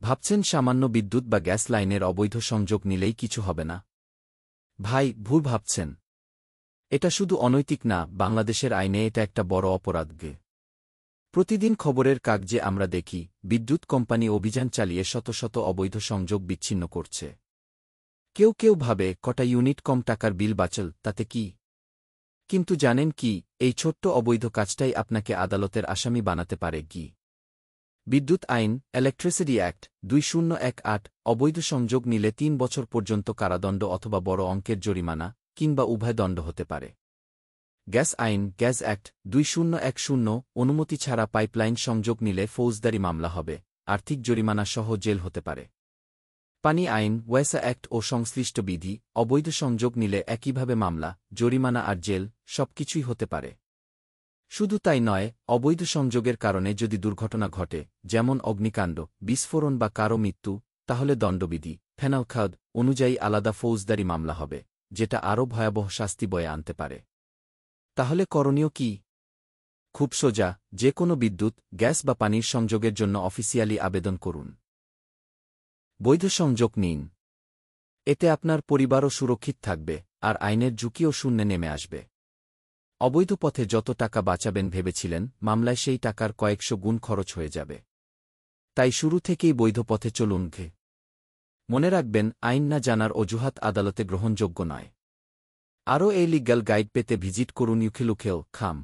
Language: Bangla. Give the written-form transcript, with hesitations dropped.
ভাবছেন সামান্য বিদ্যুৎ বা গ্যাস লাইনের অবৈধ সংযোগ নিলেই কিছু হবে না? ভাই, ভুল ভাবছেন। এটা শুধু অনৈতিক না, বাংলাদেশের আইনে এটা একটা বড় অপরাধ। প্রতিদিন খবরের কাগজে আমরা দেখি বিদ্যুৎ কোম্পানি অভিযান চালিয়ে শত শত অবৈধ সংযোগ বিচ্ছিন্ন করছে। কেউ কেউ ভাবে কটা ইউনিট কম টাকার বিল বাঁচল, তাতে কি? কিন্তু জানেন কি, এই ছোট্ট অবৈধ কাজটাই আপনাকে আদালতের আসামি বানাতে পারে। বিদ্যুৎ আইন, ইলেকট্রিসিটি অ্যাক্ট 2018 অবৈধ সংযোগ নিলে 3 বছর পর্যন্ত কারাদণ্ড অথবা বড় অঙ্কের জরিমানা কিংবা উভয় দণ্ড হতে পারে। গ্যাস আইন, গ্যাস অ্যাক্ট 2010 অনুমতি ছাড়া পাইপলাইন সংযোগ নিলে ফৌজদারি মামলা হবে, আর্থিক জরিমানা সহ জেল হতে পারে। পানি আইন, ওয়েসা অ্যাক্ট ও সংশ্লিষ্ট বিধি, অবৈধ সংযোগ নিলে একইভাবে মামলা, জরিমানা আর জেল সবকিছুই হতে পারে। শুধু তাই নয়, অবৈধ সংযোগের কারণে যদি দুর্ঘটনা ঘটে, যেমন অগ্নিকাণ্ড, বিস্ফোরণ বা কারও মৃত্যু, তাহলে দণ্ডবিধি পেনাল অনুযায়ী আলাদা ফৌজদারি মামলা হবে, যেটা আরও ভয়াবহ শাস্তি বয়ে আনতে পারে। তাহলে করণীয় কি? খুব সোজা, যে কোনো বিদ্যুৎ, গ্যাস বা পানির সংযোগের জন্য অফিসিয়ালি আবেদন করুন। বৈধ সংযোগ নিন। এতে আপনার পরিবারও সুরক্ষিত থাকবে, আর আইনের ঝুঁকিও শূন্যে নেমে আসবে। অবৈধ পথে যত টাকা বাঁচাবেন ভেবেছিলেন, মামলায় সেই টাকার কয়েকশো গুণ খরচ হয়ে যাবে। তাই শুরু থেকেই বৈধ পথে চলুন। মনে রাখবেন, আইন না জানার অজুহাত আদালতে গ্রহণযোগ্য নয়। আরও এই লিগ্যাল গাইড পেতে ভিজিট করুন ukhilukhill.com